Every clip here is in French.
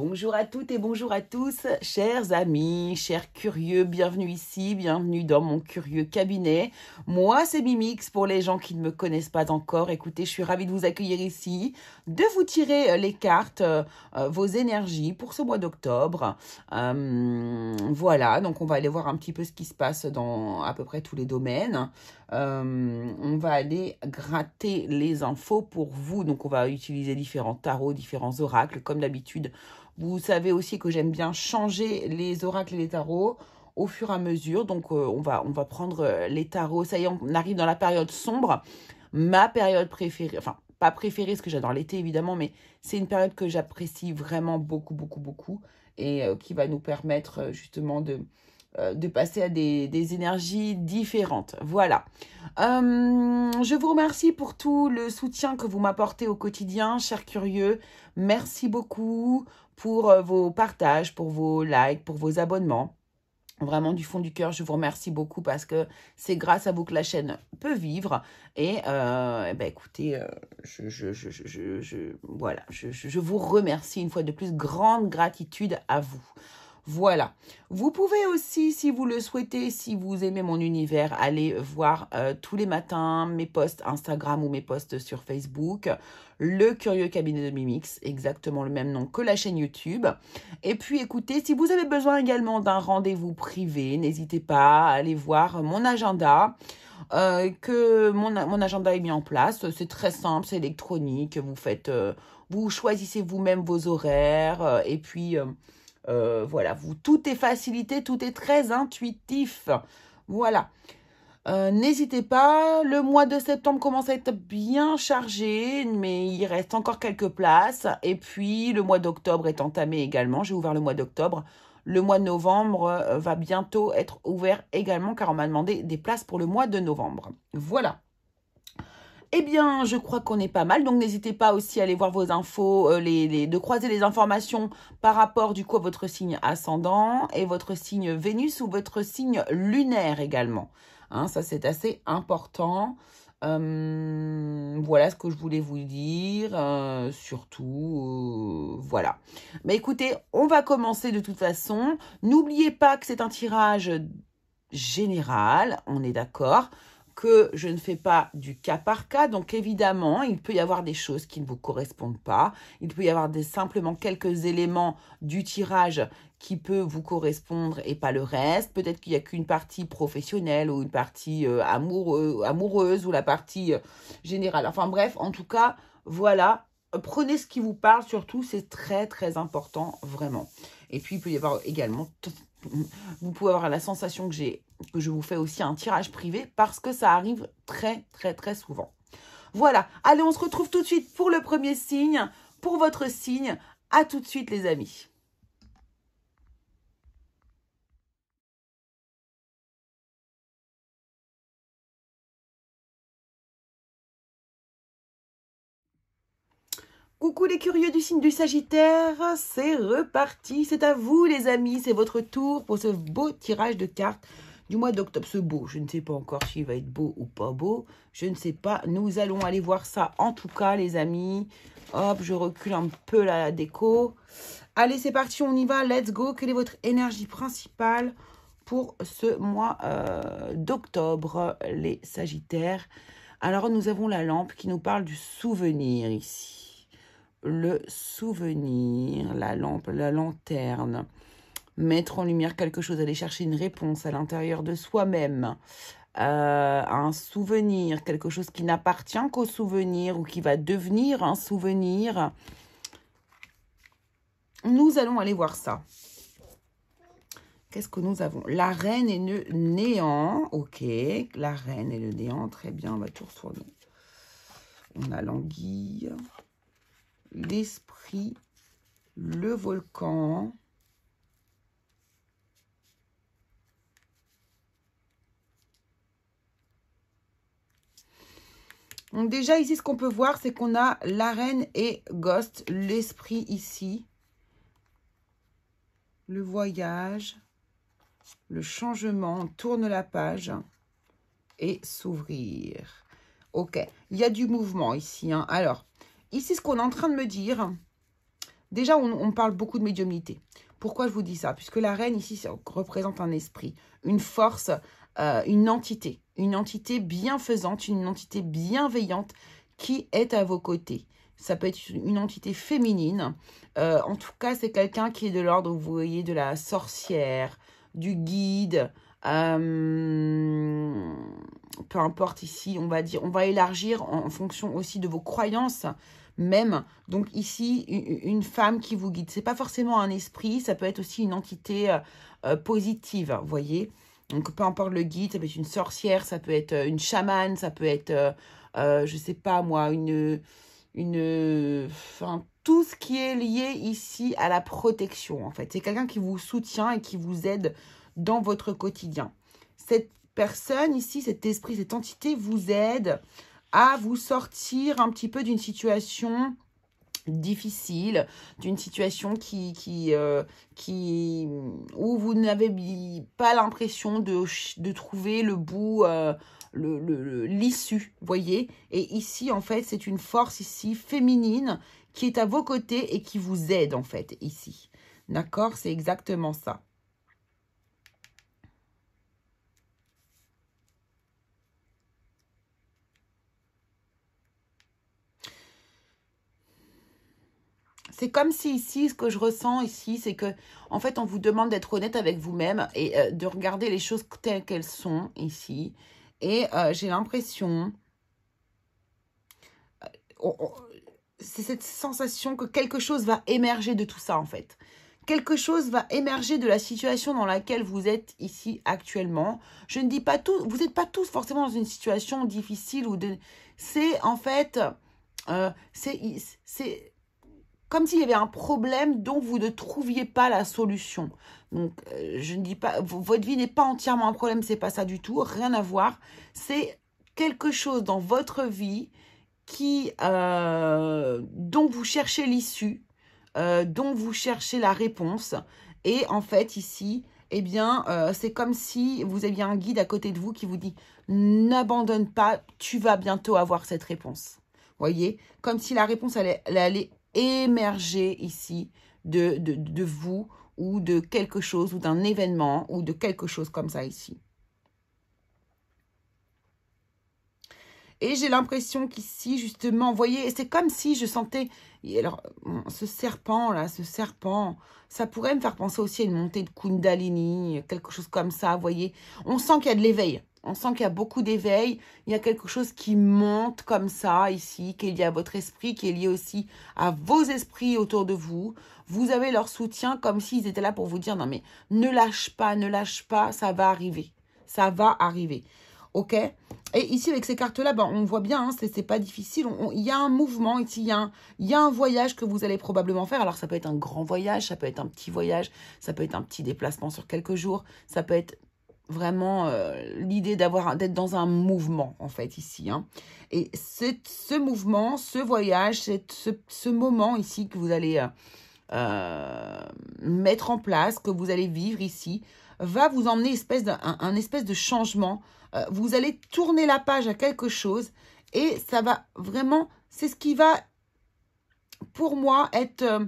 Bonjour à toutes et bonjour à tous, chers amis, chers curieux, bienvenue ici, bienvenue dans mon curieux cabinet. Moi, c'est Mimix pour les gens qui ne me connaissent pas encore. Écoutez, je suis ravie de vous accueillir ici, de vous tirer les cartes, vos énergies pour ce mois d'octobre. Voilà, donc on va aller voir un petit peu ce qui se passe dans à peu près tous les domaines. On va aller gratter les infos pour vous. Donc, on va utiliser différents tarots, différents oracles, comme d'habitude. Vous savez aussi que j'aime bien changer les oracles et les tarots au fur et à mesure. Donc, on va prendre les tarots. Ça y est, on arrive dans la période sombre. Ma période préférée, enfin, pas préférée, parce que j'adore l'été, évidemment, mais c'est une période que j'apprécie vraiment beaucoup, beaucoup, beaucoup. Et qui va nous permettre justement de passer à des énergies différentes. Voilà. Je vous remercie pour tout le soutien que vous m'apportez au quotidien, chers curieux. Merci beaucoup pour vos partages, pour vos likes, pour vos abonnements. Vraiment, du fond du cœur, je vous remercie beaucoup parce que c'est grâce à vous que la chaîne peut vivre. Et écoutez, voilà, je vous remercie une fois de plus. Grande gratitude à vous. Voilà. Vous pouvez aussi, si vous le souhaitez, si vous aimez mon univers, aller voir tous les matins mes posts Instagram ou mes posts sur Facebook. Le Curieux Cabinet de Mimix, exactement le même nom que la chaîne YouTube. Et puis écoutez, si vous avez besoin également d'un rendez-vous privé, n'hésitez pas à aller voir mon agenda. Que mon agenda est mis en place. C'est très simple, c'est électronique. Vous choisissez vous-même vos horaires et puis... voilà, tout est facilité, tout est très intuitif. Voilà. N'hésitez pas, le mois de septembre commence à être bien chargé, mais il reste encore quelques places. Et puis, le mois d'octobre est entamé également. J'ai ouvert le mois d'octobre. Le mois de novembre va bientôt être ouvert également, car on m'a demandé des places pour le mois de novembre. Voilà. Eh bien, je crois qu'on est pas mal, donc n'hésitez pas aussi à aller voir vos infos, de croiser les informations par rapport du coup à votre signe ascendant et votre signe Vénus ou votre signe lunaire également. Hein, ça, c'est assez important. Voilà ce que je voulais vous dire. Surtout, voilà. Mais écoutez, on va commencer de toute façon. N'oubliez pas que c'est un tirage général, on est d'accord, que je ne fais pas du cas par cas. Donc évidemment, il peut y avoir des choses qui ne vous correspondent pas. Il peut y avoir simplement quelques éléments du tirage qui peut vous correspondre et pas le reste. Peut-être qu'il n'y a qu'une partie professionnelle ou une partie amoureuse ou la partie générale. Enfin bref, en tout cas, voilà. Prenez ce qui vous parle, surtout, c'est très très important, vraiment. Et puis, il peut y avoir également... Vous pouvez avoir la sensation que je vous fais aussi un tirage privé parce que ça arrive très, très, très souvent. Voilà. Allez, on se retrouve tout de suite pour le premier signe, pour votre signe. À tout de suite, les amis. Coucou les curieux du signe du Sagittaire, c'est reparti, c'est à vous les amis, c'est votre tour pour ce beau tirage de cartes du mois d'octobre. Ce beau, je ne sais pas encore s'il va être beau ou pas beau, je ne sais pas, nous allons aller voir ça en tout cas les amis. Hop, je recule un peu la déco. Allez, c'est parti, on y va, let's go. Quelle est votre énergie principale pour ce mois d'octobre, les Sagittaires? Alors, nous avons la lampe qui nous parle du souvenir ici. Le souvenir, la lampe, la lanterne, mettre en lumière quelque chose, aller chercher une réponse à l'intérieur de soi-même, un souvenir, quelque chose qui n'appartient qu'au souvenir ou qui va devenir un souvenir. Nous allons aller voir ça. Qu'est-ce que nous avons? La reine et le néant. Ok, la reine et le néant, très bien, on va tout retourner. On a l'anguille. L'esprit, le volcan, donc déjà ici ce qu'on peut voir c'est qu'on a la reine et Ghost, l'esprit ici, le voyage, le changement, on tourne la page et s'ouvrir. Ok, il y a du mouvement ici, hein. Alors ici ce qu'on est en train de me dire, Déjà, on parle beaucoup de médiumnité. Pourquoi je vous dis ça? Puisque la reine, ici, ça représente un esprit, une force, une entité bienfaisante, une entité bienveillante qui est à vos côtés. Ça peut être une entité féminine. En tout cas, c'est quelqu'un qui est de l'ordre, vous voyez, de la sorcière, du guide. Peu importe ici, on va dire, on va élargir en fonction aussi de vos croyances même. Donc ici, une femme qui vous guide. C'est pas forcément un esprit, ça peut être aussi une entité positive, vous voyez. Donc peu importe le guide, ça peut être une sorcière, ça peut être une chamane, ça peut être, je sais pas moi, enfin, tout ce qui est lié ici à la protection, en fait. C'est quelqu'un qui vous soutient et qui vous aide dans votre quotidien. Cette personne ici, cet esprit, cette entité vous aide à vous sortir un petit peu d'une situation difficile, d'une situation où vous n'avez pas l'impression de trouver le bout, l'issue, voyez. Et ici, en fait, c'est une force ici féminine qui est à vos côtés et qui vous aide, en fait, ici. D'accord? C'est exactement ça. C'est comme si ici, ce que je ressens ici, c'est que, en fait, on vous demande d'être honnête avec vous-même et de regarder les choses telles qu'elles sont ici. Et j'ai l'impression, c'est cette sensation que quelque chose va émerger de tout ça, en fait. Quelque chose va émerger de la situation dans laquelle vous êtes ici actuellement. Je ne dis pas tout, vous n'êtes pas tous forcément dans une situation difficile ou de... C'est en fait, c'est comme s'il y avait un problème dont vous ne trouviez pas la solution. Donc, je ne dis pas, votre vie n'est pas entièrement un problème, c'est pas ça du tout, rien à voir. C'est quelque chose dans votre vie dont vous cherchez l'issue, dont vous cherchez la réponse. Et en fait, ici, eh bien, c'est comme si vous aviez un guide à côté de vous qui vous dit « N'abandonne pas, tu vas bientôt avoir cette réponse. » Voyez, comme si la réponse elle allait émerger ici de vous ou de quelque chose ou d'un événement ou de quelque chose comme ça ici. Et j'ai l'impression qu'ici, justement, vous voyez, c'est comme si je sentais... Alors, ce serpent, ça pourrait me faire penser aussi à une montée de Kundalini, quelque chose comme ça, vous voyez. On sent qu'il y a de l'éveil. On sent qu'il y a beaucoup d'éveil. Il y a quelque chose qui monte comme ça, ici, qui est lié à votre esprit, qui est lié aussi à vos esprits autour de vous. Vous avez leur soutien comme s'ils étaient là pour vous dire, non mais, ne lâche pas, ça va arriver. Ça va arriver. Ok? Et ici, avec ces cartes-là, ben, on voit bien, hein, c'est pas difficile. Il y a un mouvement ici, il y a un voyage que vous allez probablement faire. Alors, ça peut être un grand voyage, ça peut être un petit voyage, ça peut être un petit déplacement sur quelques jours. Ça peut être vraiment l'idée d'être dans un mouvement, en fait, ici. Hein. Et ce mouvement, ce voyage, ce moment ici que vous allez mettre en place, que vous allez vivre ici, va vous emmener un espèce de changement. Vous allez tourner la page à quelque chose et ça va vraiment, c'est ce qui va, pour moi, être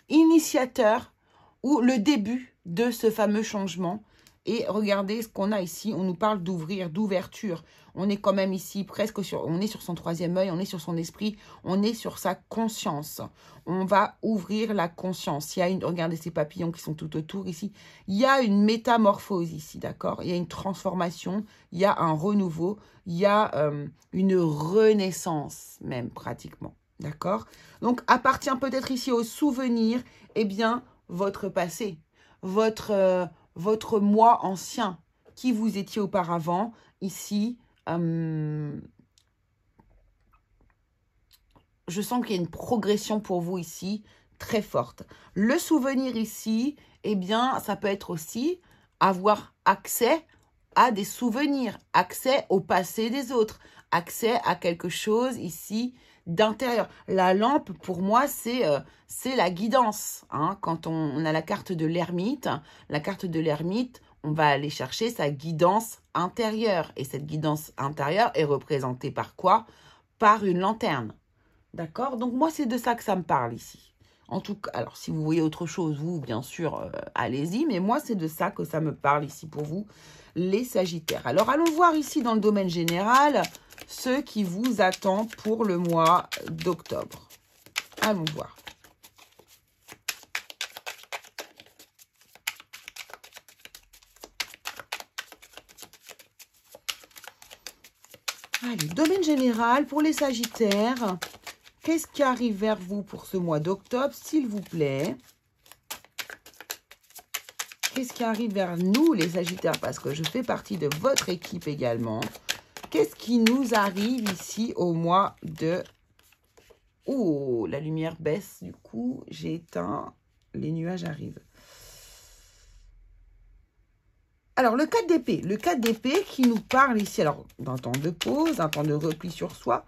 initiateur ou le début de ce fameux changement. Et regardez ce qu'on a ici, on nous parle d'ouvrir, d'ouverture. On est quand même ici presque on est sur son troisième œil, on est sur son esprit, on est sur sa conscience. On va ouvrir la conscience. Il y a regardez ces papillons qui sont tout autour ici. Il y a une métamorphose ici, d'accord? Il y a une transformation, il y a un renouveau, il y a une renaissance même pratiquement, d'accord? Donc appartient peut-être ici au souvenir, eh bien, votre passé, votre moi ancien, qui vous étiez auparavant, ici, je sens qu'il y a une progression pour vous ici, très forte. Le souvenir ici, eh bien, ça peut être aussi avoir accès à des souvenirs, accès au passé des autres, accès à quelque chose ici d'intérieur. La lampe, pour moi, c'est la guidance. Hein. Quand on a la carte de l'ermite, on va aller chercher sa guidance intérieure. Et cette guidance intérieure est représentée par quoi? Par une lanterne. D'accord? Donc, moi, c'est de ça que ça me parle ici. En tout cas, alors si vous voyez autre chose, vous, bien sûr, allez-y. Mais moi, c'est de ça que ça me parle ici pour vous, les Sagittaires. Alors, allons voir ici dans le domaine général ce qui vous attend pour le mois d'octobre. Allons voir. Allez, domaine général pour les Sagittaires. Qu'est-ce qui arrive vers vous pour ce mois d'octobre, s'il vous plaît? Qu'est-ce qui arrive vers nous, les Sagittaires? Parce que je fais partie de votre équipe également. Qu'est-ce qui nous arrive ici au mois de... Oh, la lumière baisse, du coup, j'ai éteint. Les nuages arrivent. Alors, le 4 d'épée. Le 4 d'épée qui nous parle ici, alors, d'un temps de pause, d'un temps de repli sur soi.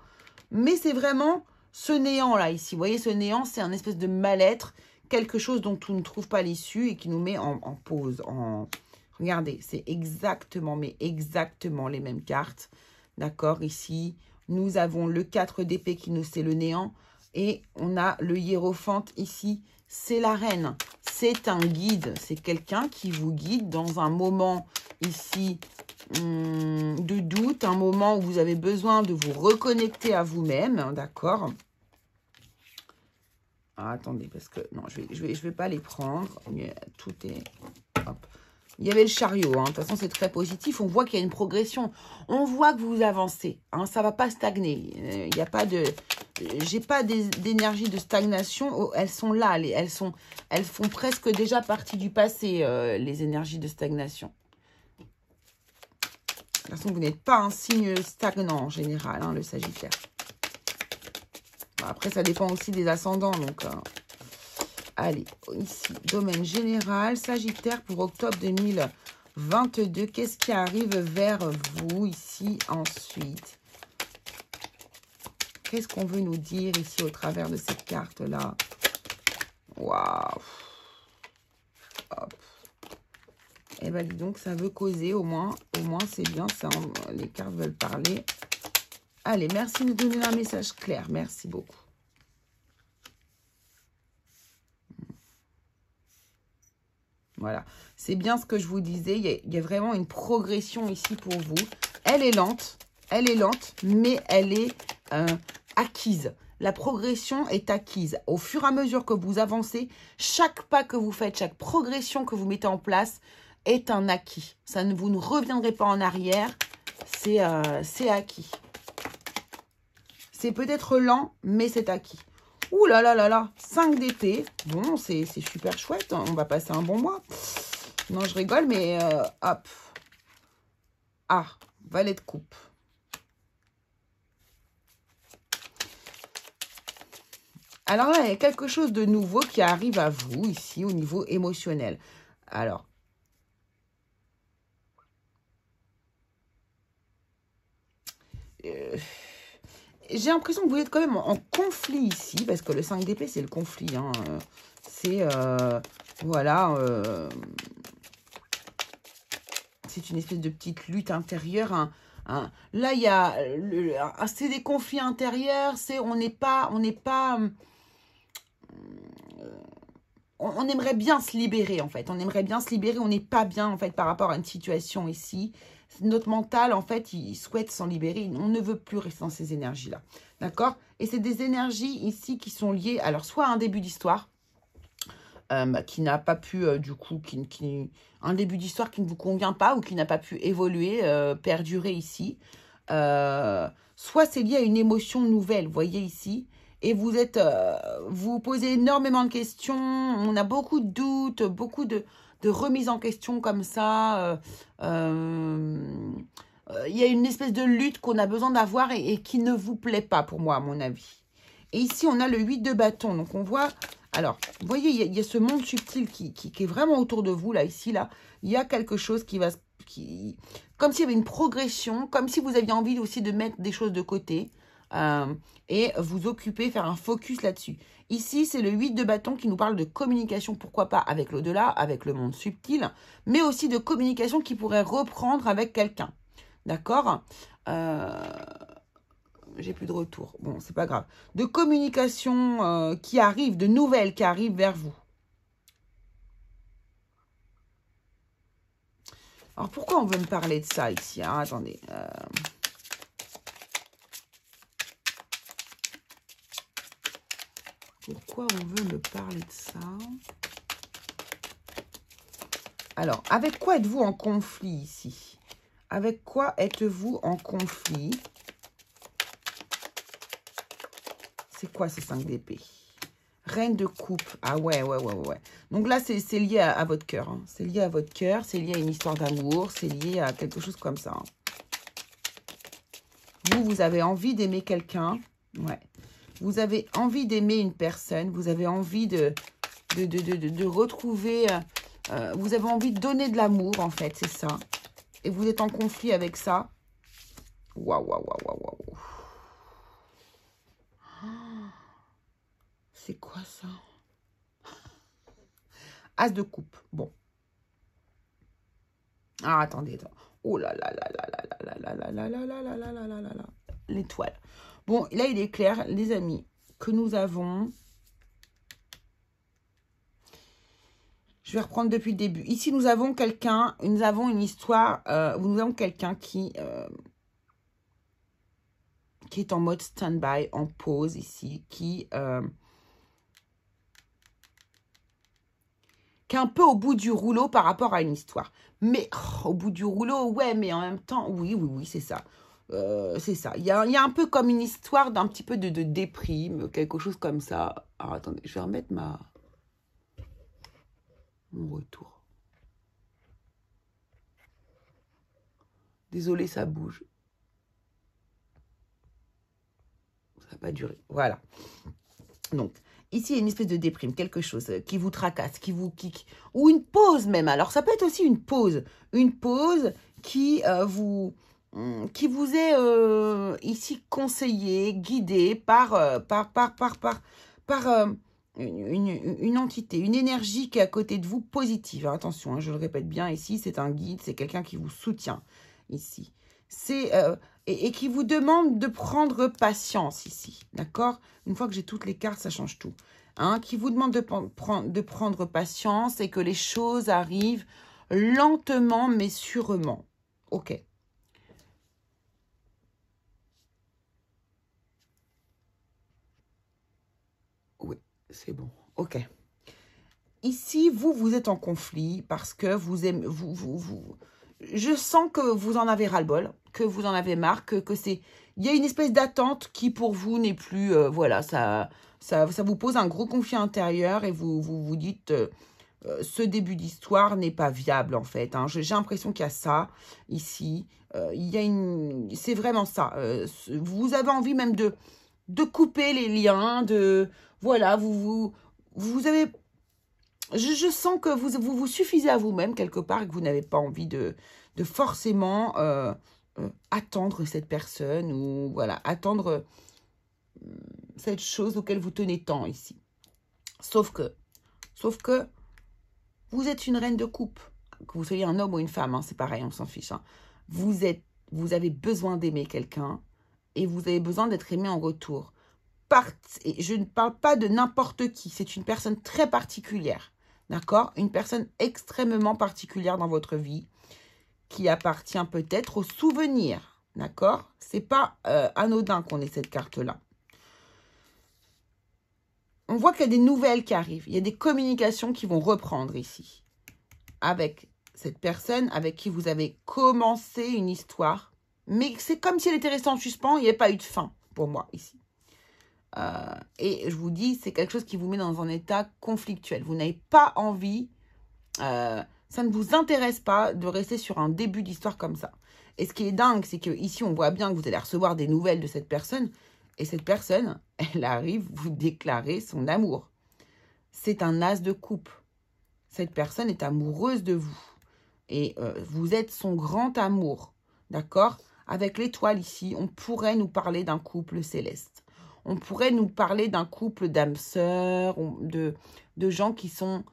Mais c'est vraiment ce néant-là, ici. Vous voyez, ce néant, c'est un espèce de mal-être. Quelque chose dont on ne trouve pas l'issue et qui nous met en pause. Regardez, c'est exactement, mais exactement les mêmes cartes. D'accord, ici, nous avons le 4 d'épée qui nous, c'est le néant. Et on a le hiérophante ici, c'est la reine. C'est un guide, c'est quelqu'un qui vous guide dans un moment ici de doute, un moment où vous avez besoin de vous reconnecter à vous-même, d'accord? Ah, attendez, parce que non, je vais pas les prendre. Tout est... Hop. Il y avait le chariot, hein. De toute façon, c'est très positif. On voit qu'il y a une progression. On voit que vous avancez. Hein. Ça ne va pas stagner. Il n'y a pas de... J'ai pas d'énergie de stagnation. Oh, elles sont là. Elles font presque déjà partie du passé, les énergies de stagnation. De toute façon, vous n'êtes pas un signe stagnant en général, hein, le Sagittaire. Bon, après, ça dépend aussi des ascendants. Donc, allez, ici, domaine général, Sagittaire pour octobre 2022. Qu'est-ce qui arrive vers vous ici ensuite? Qu'est-ce qu'on veut nous dire ici au travers de cette carte-là? Waouh! Hop. Eh bien, dis donc, ça veut causer, au moins c'est bien, ça, les cartes veulent parler. Allez, merci de nous donner un message clair, merci beaucoup. Voilà, c'est bien ce que je vous disais, il y a vraiment une progression ici pour vous. Elle est lente, mais elle est acquise. La progression est acquise. Au fur et à mesure que vous avancez, chaque pas que vous faites, chaque progression que vous mettez en place est un acquis. Ça ne vous ne reviendrez pas en arrière, c'est acquis. C'est peut-être lent, mais c'est acquis. Ouh là là là là, 5 d'épée. Bon, c'est super chouette. On va passer un bon mois. Non, je rigole, mais hop. Ah, valet de coupe. Alors là, il y a quelque chose de nouveau qui arrive à vous, ici, au niveau émotionnel. Alors. J'ai l'impression que vous êtes quand même en conflit ici, parce que le 5 d'épée, c'est le conflit. Hein. C'est, voilà, c'est une espèce de petite lutte intérieure. Là, il y a, c'est des conflits intérieurs, on aimerait bien se libérer, en fait. On aimerait bien se libérer, on n'est pas bien, en fait, par rapport à une situation ici. Notre mental, en fait, il souhaite s'en libérer. On ne veut plus rester dans ces énergies-là. D'accord? Et c'est des énergies ici qui sont liées, alors, soit à un début d'histoire, qui n'a pas pu, du coup, un début d'histoire qui ne vous convient pas ou qui n'a pas pu évoluer, perdurer ici. Soit c'est lié à une émotion nouvelle, vous voyez ici. Et vous vous posez énormément de questions. On a beaucoup de doutes, beaucoup de remises en question comme ça. Il y a une espèce de lutte qu'on a besoin d'avoir et qui ne vous plaît pas, pour moi, à mon avis. Et ici, on a le 8 de bâton. Donc, on voit... Alors, vous voyez, il y a ce monde subtil qui est vraiment autour de vous, là, ici, là. Il y a quelque chose qui va... comme s'il y avait une progression, comme si vous aviez envie aussi de mettre des choses de côté. Et vous occuper, faire un focus là-dessus. Ici, c'est le 8 de bâton qui nous parle de communication, pourquoi pas avec l'au-delà, avec le monde subtil, mais aussi de communication qui pourrait reprendre avec quelqu'un. D'accord? J'ai plus de retour. Bon, c'est pas grave. De communication qui arrive, de nouvelles qui arrivent vers vous. Alors, pourquoi on veut me parler de ça ici, hein? Attendez. Pourquoi on veut me parler de ça? Alors, avec quoi êtes-vous en conflit ici? Avec quoi êtes-vous en conflit? C'est quoi ces 5 d'épée? Reine de coupe. Ah ouais. Donc là, c'est lié à votre cœur. Hein. C'est lié à votre cœur, c'est lié à une histoire d'amour, c'est lié à quelque chose comme ça. Hein. Vous avez envie d'aimer quelqu'un. Ouais. Vous avez envie d'aimer une personne. Vous avez envie de retrouver... vous avez envie de donner de l'amour, en fait, c'est ça. Et vous êtes en conflit avec ça. Waouh. C'est quoi ça? As de coupe. Bon. Ah, attendez. Oh là là là là là là là là là là là là là là là là là. L'étoile. Bon, là, il est clair, les amis, que nous avons... Je vais reprendre depuis le début. Ici, nous avons quelqu'un, nous avons une histoire, nous avons quelqu'un qui est en mode stand-by, en pause ici, qui est un peu au bout du rouleau par rapport à une histoire. Mais au bout du rouleau, ouais, mais en même temps, oui, c'est ça. C'est ça. Il y a un peu comme une histoire d'un petit peu de déprime, quelque chose comme ça. Alors, attendez, je vais remettre mon retour. Désolée, ça bouge. Ça va pas durer. Voilà. Donc, ici, il y a une espèce de déprime, quelque chose qui vous tracasse, ou une pause même. Alors, ça peut être aussi une pause qui vous est ici conseillée, guidée par une entité, une énergie qui est à côté de vous, positive. Hein, attention, hein, je le répète bien, ici, c'est un guide, c'est quelqu'un qui vous soutient, ici. C'est... et qui vous demande de prendre patience ici, d'accord? Une fois que j'ai toutes les cartes, ça change tout. Hein, qui vous demande de prendre patience et que les choses arrivent lentement mais sûrement. Ok. Oui, c'est bon. Ok. Ici, vous êtes en conflit parce que vous aimez... Je sens que vous en avez ras-le-bol, que vous en avez marre, que c'est... Il y a une espèce d'attente qui, pour vous, n'est plus... voilà, ça vous pose un gros conflit intérieur et vous dites... ce début d'histoire n'est pas viable, en fait. Hein. J'ai l'impression qu'il y a ça, ici. Il y a une... C'est vraiment ça. Vous avez envie même de couper les liens, Voilà, vous avez... Je sens que vous suffisez à vous-même quelque part et que vous n'avez pas envie de forcément attendre cette personne ou voilà, attendre cette chose auquel vous tenez tant ici. Sauf que vous êtes une reine de coupe. Que vous soyez un homme ou une femme, hein, c'est pareil, on s'en fiche. Hein. Vous avez besoin d'aimer quelqu'un et vous avez besoin d'être aimé en retour. Et je ne parle pas de n'importe qui, c'est une personne très particulière. D'accord? Une personne extrêmement particulière dans votre vie qui appartient peut-être aux souvenirs. D'accord? C'est pas anodin qu'on ait cette carte-là. On voit qu'il y a des nouvelles qui arrivent. Il y a des communications qui vont reprendre ici. Avec cette personne avec qui vous avez commencé une histoire. Mais c'est comme si elle était restée en suspens. Il n'y a pas eu de fin pour moi ici. Et je vous dis, c'est quelque chose qui vous met dans un état conflictuel. Vous n'avez pas envie, ça ne vous intéresse pas de rester sur un début d'histoire comme ça. Et ce qui est dingue, c'est qu'ici, on voit bien que vous allez recevoir des nouvelles de cette personne. Et cette personne, elle arrive vous déclarer son amour. C'est un as de coupe. Cette personne est amoureuse de vous. Et vous êtes son grand amour. D'accord? Avec l'étoile ici, on pourrait nous parler d'un couple céleste. On pourrait nous parler d'un couple d'âmes sœurs, de gens qui sont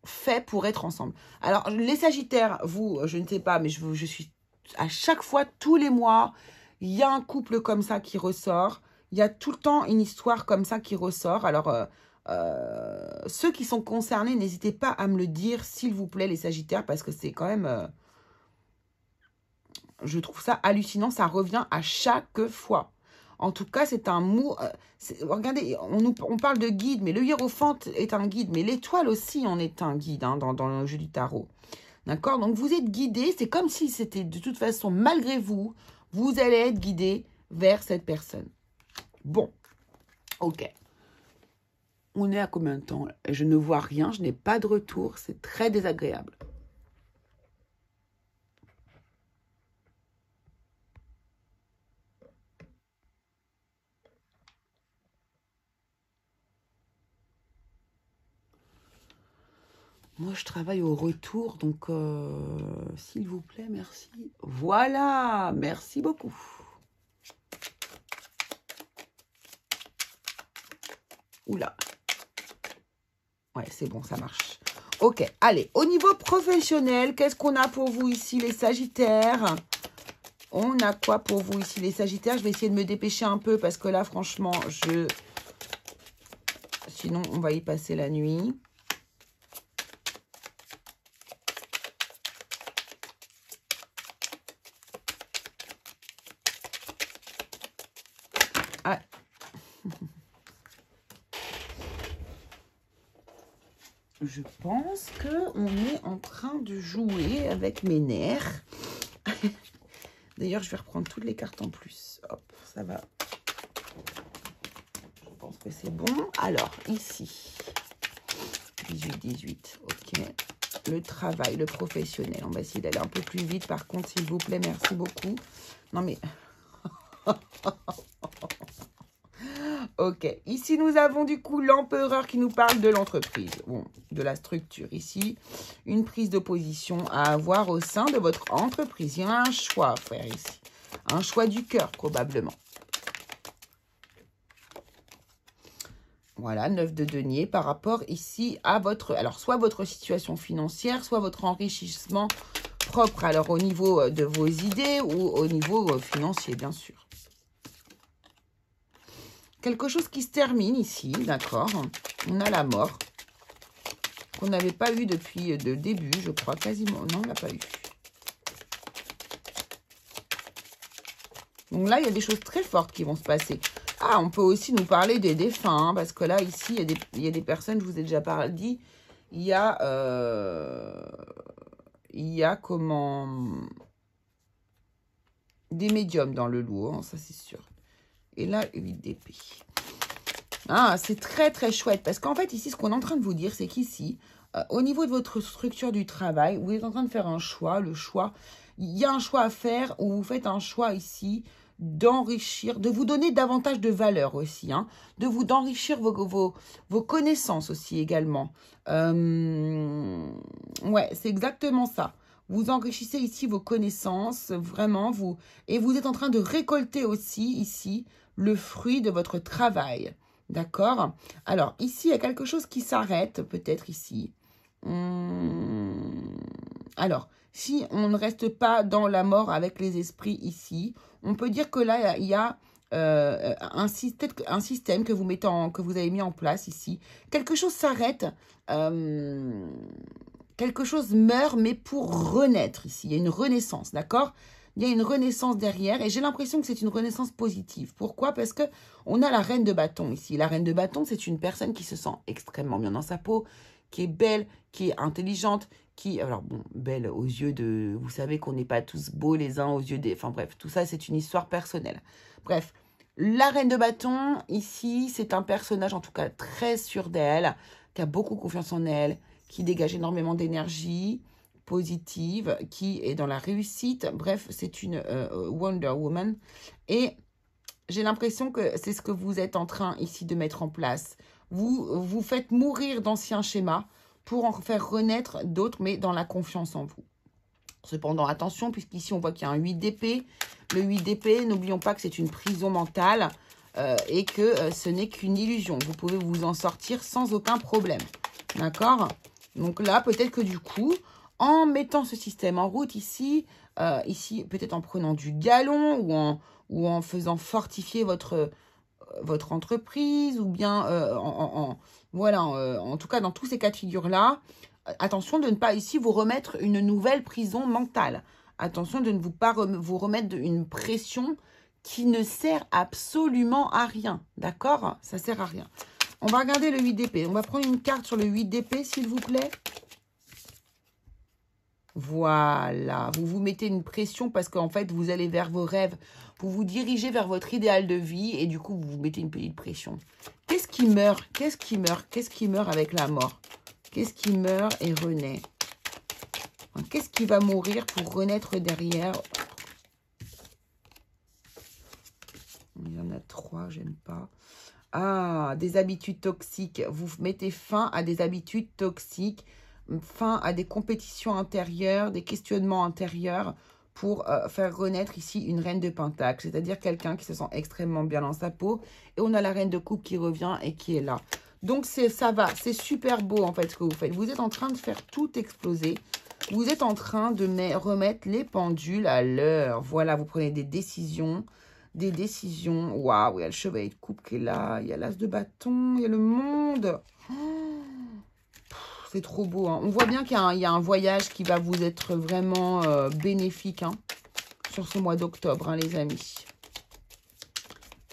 faits pour être ensemble. Alors, les Sagittaires, vous, je ne sais pas, mais je suis à chaque fois, tous les mois, il y a un couple comme ça qui ressort. Il y a tout le temps une histoire comme ça qui ressort. Alors, ceux qui sont concernés, n'hésitez pas à me le dire, s'il vous plaît, les Sagittaires, parce que c'est quand même... je trouve ça hallucinant, ça revient à chaque fois. En tout cas, c'est un mot... regardez, on parle de guide, mais le hiérophante est un guide, mais l'étoile aussi en est un guide hein, dans le jeu du tarot. D'accord? Donc, vous êtes guidé, c'est comme si c'était de toute façon, malgré vous, vous allez être guidé vers cette personne. Bon, ok. On est à combien de temps? Je ne vois rien, je n'ai pas de retour, c'est très désagréable. Moi, je travaille au retour, donc s'il vous plaît, merci. Voilà, merci beaucoup. Oula. Ouais, c'est bon, ça marche. Ok, allez, au niveau professionnel, qu'est-ce qu'on a pour vous ici, les Sagittaires? On a quoi pour vous ici, les Sagittaires? Je vais essayer de me dépêcher un peu parce que là, franchement, sinon, on va y passer la nuit. Ah. Je pense qu'on est en train de jouer avec mes nerfs. D'ailleurs, je vais reprendre toutes les cartes en plus. Hop, ça va. Je pense que c'est bon. Alors, ici, 18, ok. Le travail, le professionnel. On va essayer d'aller un peu plus vite, par contre, s'il vous plaît. Merci beaucoup. Non, mais... Ok, ici nous avons du coup l'empereur qui nous parle de l'entreprise, bon, de la structure. Ici, une prise de position à avoir au sein de votre entreprise. Il y a un choix à faire ici, un choix du cœur probablement. Voilà, 9 de denier par rapport ici à votre, alors soit votre situation financière, soit votre enrichissement propre, alors au niveau de vos idées ou au niveau financier bien sûr. Quelque chose qui se termine ici, d'accord. On a la mort, qu'on n'avait pas eu depuis le début, je crois, quasiment. Non, on ne l'a pas eu. Donc là, il y a des choses très fortes qui vont se passer. Ah, on peut aussi nous parler des défunts, hein, parce que là, ici, il y a des personnes, je vous ai déjà dit, il y a comment... des médiums dans le lot, hein, ça c'est sûr. Et là, 8 d'épée. Ah, c'est très, très chouette. Parce qu'en fait, ici, ce qu'on est en train de vous dire, c'est qu'ici, au niveau de votre structure du travail, vous êtes en train de faire un choix. Le choix, il y a un choix à faire où vous faites un choix ici d'enrichir, de vous donner davantage de valeur aussi. Hein, d'enrichir vos connaissances aussi également. Ouais, c'est exactement ça. Vous enrichissez ici vos connaissances, vraiment, et vous êtes en train de récolter aussi, ici, le fruit de votre travail. D'accord? Alors, ici, il y a quelque chose qui s'arrête, peut-être ici. Alors, si on ne reste pas dans la mort avec les esprits ici, on peut dire que là, il y a un système que vous avez mis en place ici. Quelque chose s'arrête, quelque chose meurt, mais pour renaître ici. Il y a une renaissance, d'accord? Il y a une renaissance derrière et j'ai l'impression que c'est une renaissance positive. Pourquoi? Parce que on a la reine de bâton ici. La reine de bâton, c'est une personne qui se sent extrêmement bien dans sa peau, qui est belle, qui est intelligente, alors bon, belle aux yeux de... Vous savez qu'on n'est pas tous beaux les uns aux yeux des... Enfin bref, tout ça, c'est une histoire personnelle. Bref, la reine de bâton, ici, c'est un personnage en tout cas très sûr d'elle, qui a beaucoup confiance en elle, qui dégage énormément d'énergie positive, qui est dans la réussite. Bref, c'est une Wonder Woman. Et j'ai l'impression que c'est ce que vous êtes en train ici de mettre en place. Vous faites mourir d'anciens schémas pour en faire renaître d'autres, mais dans la confiance en vous. Cependant, attention, puisqu'ici, on voit qu'il y a un 8 d'épée. Le 8 d'épée, n'oublions pas que c'est une prison mentale et que ce n'est qu'une illusion. Vous pouvez vous en sortir sans aucun problème. D'accord? Donc là, peut-être que du coup, en mettant ce système en route ici, ici, peut-être en prenant du galon ou en faisant fortifier votre entreprise, ou bien voilà, en tout cas dans tous ces cas de figure-là, attention de ne pas ici vous remettre une nouvelle prison mentale. Attention de ne pas vous remettre une pression qui ne sert absolument à rien. D'accord? Ça sert à rien. On va regarder le 8 d'épée. On va prendre une carte sur le 8 d'épée, s'il vous plaît. Voilà. Vous vous mettez une pression parce qu'en fait, vous allez vers vos rêves. Vous vous dirigez vers votre idéal de vie et du coup, vous vous mettez une petite pression. Qu'est-ce qui meurt? Qu'est-ce qui meurt? Qu'est-ce qui meurt avec la mort? Qu'est-ce qui meurt et renaît? Qu'est-ce qui va mourir pour renaître derrière? Il y en a 3, j'aime pas. Ah, des habitudes toxiques. Vous mettez fin à des habitudes toxiques, fin à des compétitions intérieures, des questionnements intérieurs pour faire renaître ici une reine de pentacle, c'est-à-dire quelqu'un qui se sent extrêmement bien dans sa peau. Et on a la reine de coupe qui revient et qui est là. Donc, ça va, c'est super beau en fait ce que vous faites. Vous êtes en train de faire tout exploser. Vous êtes en train de remettre les pendules à l'heure. Voilà, vous prenez des décisions. Des décisions. Waouh, il y a le chevalier de coupe qui est là. Il y a l'as de bâton. Il y a le monde. C'est trop beau. Hein. On voit bien qu'il y a un voyage qui va vous être vraiment bénéfique sur ce mois d'octobre, les amis.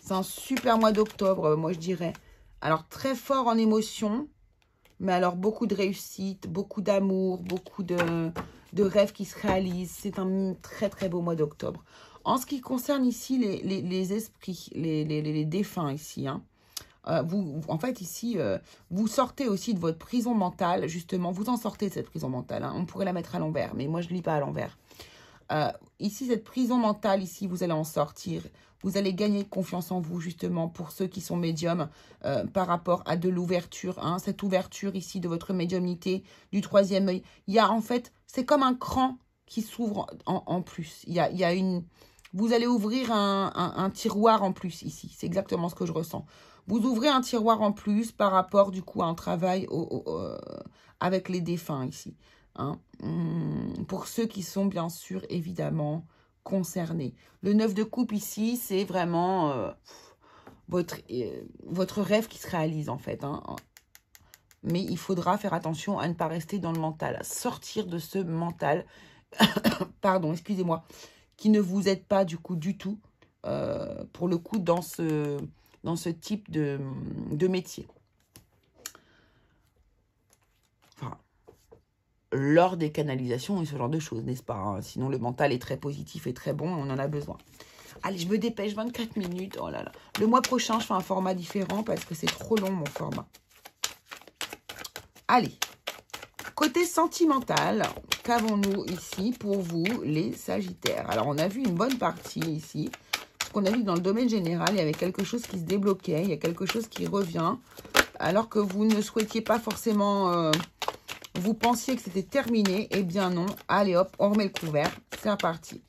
C'est un super mois d'octobre, moi je dirais. Alors, très fort en émotion. Mais alors, beaucoup de réussite, beaucoup d'amour, beaucoup de rêves qui se réalisent. C'est un très, très beau mois d'octobre. En ce qui concerne ici les esprits, les défunts ici, en fait, ici, vous sortez aussi de votre prison mentale, justement. Vous en sortez de cette prison mentale. On pourrait la mettre à l'envers, mais moi, je ne lis pas à l'envers. Ici, cette prison mentale, ici, vous allez en sortir. Vous allez gagner confiance en vous, justement, pour ceux qui sont médiums, par rapport à de l'ouverture. Cette ouverture ici de votre médiumnité, du 3e œil. Il y a, en fait, c'est comme un cran qui s'ouvre en plus. Il y a une... Vous allez ouvrir un tiroir en plus ici. C'est exactement ce que je ressens. Vous ouvrez un tiroir en plus par rapport, du coup, à un travail avec les défunts ici. Pour ceux qui sont, bien sûr, évidemment, concernés. Le 9 de coupe ici, c'est vraiment votre rêve qui se réalise, en fait. Mais il faudra faire attention à ne pas rester dans le mental. À sortir de ce mental, pardon, excusez-moi, qui ne vous aide pas du coup du tout, pour le coup, dans ce type de métier. Enfin, lors des canalisations et ce genre de choses, n'est-ce pas? Sinon, le mental est très positif et très bon, on en a besoin. Allez, je me dépêche, 24 minutes, oh là là. Le mois prochain, je fais un format différent parce que c'est trop long, mon format. Allez, côté sentimental, qu'avons-nous ici pour vous, les Sagittaires? Alors, on a vu une bonne partie ici. Ce qu'on a vu dans le domaine général, il y avait quelque chose qui se débloquait. Il y a quelque chose qui revient. Alors que vous ne souhaitiez pas forcément... vous pensiez que c'était terminé. Eh bien non. Allez hop, on remet le couvert. C'est reparti.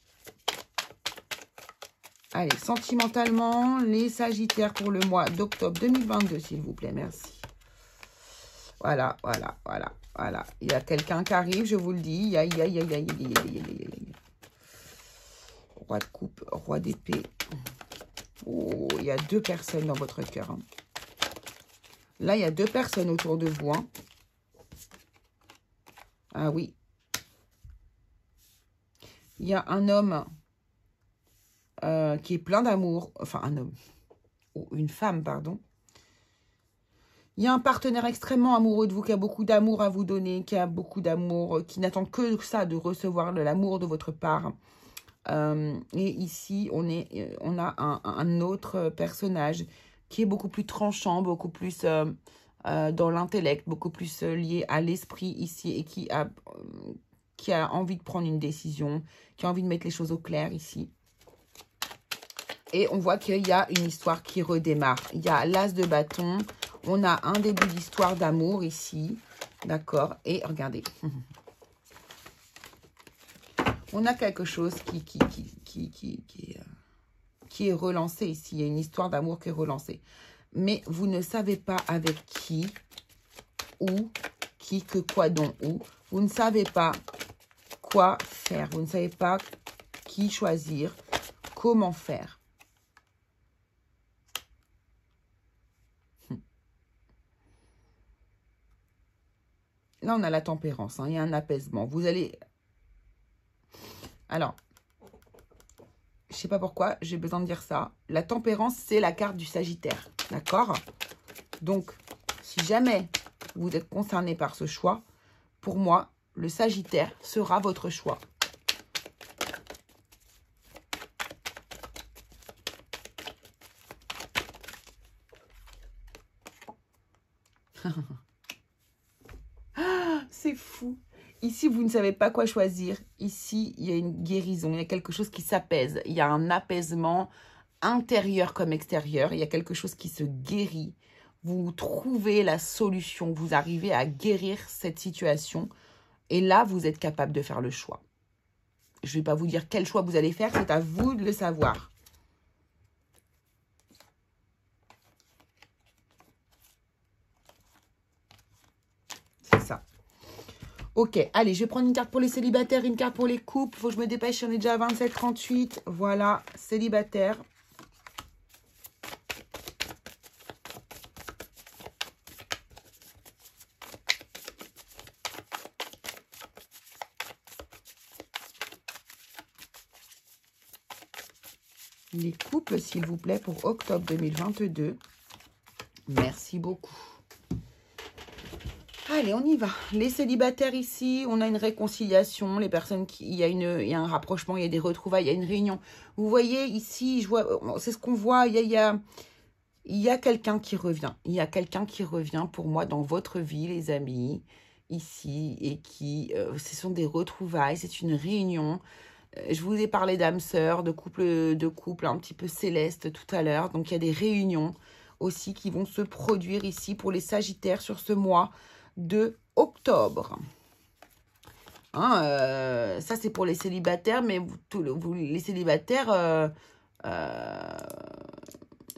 Allez, sentimentalement, les Sagittaires pour le mois d'octobre 2022, s'il vous plaît. Merci. Voilà, voilà, voilà, voilà. Il y a quelqu'un qui arrive, je vous le dis. Aïe, aïe, aïe, aïe, aïe, aïe, aïe, aïe. Roi de coupe, roi d'épée. Oh, il y a 2 personnes dans votre cœur. Là, il y a 2 personnes autour de vous. Ah oui. Il y a un homme qui est plein d'amour. Enfin, un homme. Oh, une femme, pardon. Il y a un partenaire extrêmement amoureux de vous, qui a beaucoup d'amour à vous donner, qui a beaucoup d'amour, qui n'attend que ça, de recevoir l'amour de votre part. Et ici, on a un autre personnage qui est beaucoup plus tranchant, beaucoup plus dans l'intellect, beaucoup plus lié à l'esprit ici, et qui a envie de prendre une décision, qui a envie de mettre les choses au clair ici. Et on voit qu'il y a une histoire qui redémarre. Il y a l'as de bâton. On a un début d'histoire d'amour ici. D'accord. Et regardez. On a quelque chose qui est relancé ici. Il y a une histoire d'amour qui est relancée. Mais vous ne savez pas avec qui, où, qui, que, quoi, dont, où. Vous ne savez pas quoi faire. Vous ne savez pas qui choisir, comment faire. Là, on a la tempérance, hein, il y a un apaisement. Vous allez... Alors, je ne sais pas pourquoi, j'ai besoin de dire ça. La tempérance, c'est la carte du Sagittaire, d'accord? Donc, si jamais vous êtes concerné par ce choix, pour moi, le Sagittaire sera votre choix. C'est fou. Ici, vous ne savez pas quoi choisir. Ici, il y a une guérison. Il y a quelque chose qui s'apaise. Il y a un apaisement intérieur comme extérieur. Il y a quelque chose qui se guérit. Vous trouvez la solution. Vous arrivez à guérir cette situation. Et là, vous êtes capable de faire le choix. Je ne vais pas vous dire quel choix vous allez faire. C'est à vous de le savoir. C'est ça. Ok, allez, je vais prendre une carte pour les célibataires, une carte pour les couples. Il faut que je me dépêche, on est déjà à 27h38. Voilà, célibataire. Les couples, s'il vous plaît, pour octobre 2022. Merci beaucoup. Allez, on y va. Les célibataires ici, on a une réconciliation. Les personnes il y a un rapprochement, il y a des retrouvailles, il y a une réunion. Vous voyez ici, je vois, c'est ce qu'on voit. Il y a quelqu'un qui revient. Il y a quelqu'un qui revient pour moi dans votre vie, les amis, ici, et qui, ce sont des retrouvailles, c'est une réunion. Je vous ai parlé d'âme sœur, de couple un petit peu céleste tout à l'heure. Donc, il y a des réunions aussi qui vont se produire ici pour les Sagittaires sur ce mois de octobre. Hein, ça, c'est pour les célibataires, mais les célibataires,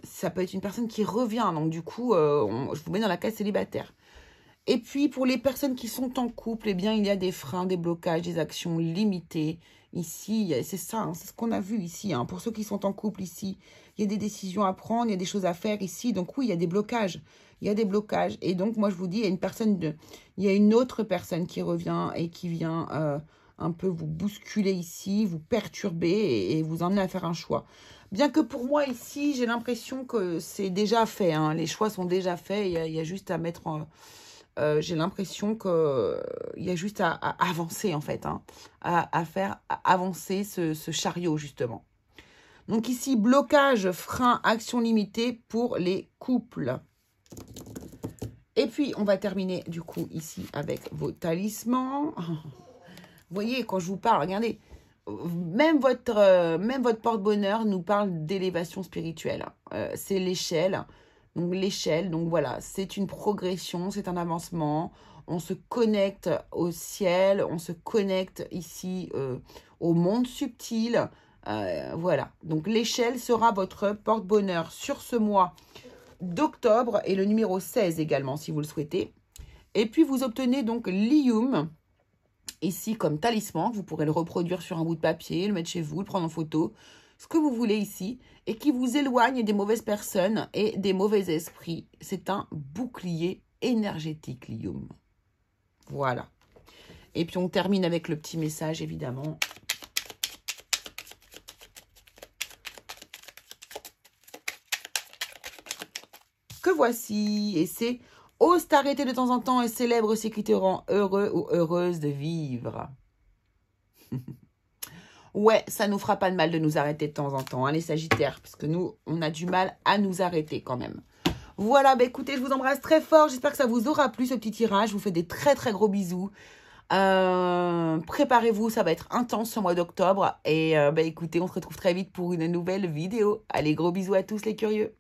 ça peut être une personne qui revient. Donc, du coup, je vous mets dans la case célibataire. Et puis, pour les personnes qui sont en couple, eh bien, il y a des freins, des blocages, des actions limitées. Ici, c'est ça, hein, c'est ce qu'on a vu ici. Hein. Pour ceux qui sont en couple ici, il y a des décisions à prendre, il y a des choses à faire ici. Donc oui, il y a des blocages. Il y a des blocages. Et donc, moi, je vous dis, il y a une autre personne qui revient et qui vient un peu vous bousculer ici, vous perturber et vous emmener à faire un choix. Bien que pour moi, ici, j'ai l'impression que c'est déjà fait. Hein. Les choix sont déjà faits. Il y a juste à mettre... j'ai l'impression qu'il y a juste à avancer, en fait, hein, à faire avancer ce chariot, justement. Donc ici, blocage, frein, action limitée pour les couples. Et puis, on va terminer, du coup, ici, avec vos talismans. Vous voyez, quand je vous parle, regardez, même votre porte-bonheur nous parle d'élévation spirituelle. C'est l'échelle. Donc, l'échelle, donc voilà, c'est une progression, c'est un avancement. On se connecte au ciel, on se connecte ici au monde subtil. Voilà, donc l'échelle sera votre porte-bonheur sur ce mois d'octobre et le numéro 16 également, si vous le souhaitez. Et puis, vous obtenez donc l'Iyum, ici comme talisman. Vous pourrez le reproduire sur un bout de papier, le mettre chez vous, le prendre en photo, ce que vous voulez ici, et qui vous éloigne des mauvaises personnes et des mauvais esprits. C'est un bouclier énergétique, l'Iyum. Voilà. Et puis, on termine avec le petit message, évidemment. Que voici, et c'est « Ose t'arrêter de temps en temps et célèbre ce qui te rend heureux ou heureuse de vivre. » Ouais, ça nous fera pas de mal de nous arrêter de temps en temps, hein, les Sagittaires, parce que nous, on a du mal à nous arrêter quand même. Voilà, bah écoutez, je vous embrasse très fort. J'espère que ça vous aura plu, ce petit tirage. Je vous fais des très, très gros bisous. Préparez-vous, ça va être intense ce mois d'octobre. Et bah écoutez, on se retrouve très vite pour une nouvelle vidéo. Allez, gros bisous à tous les curieux.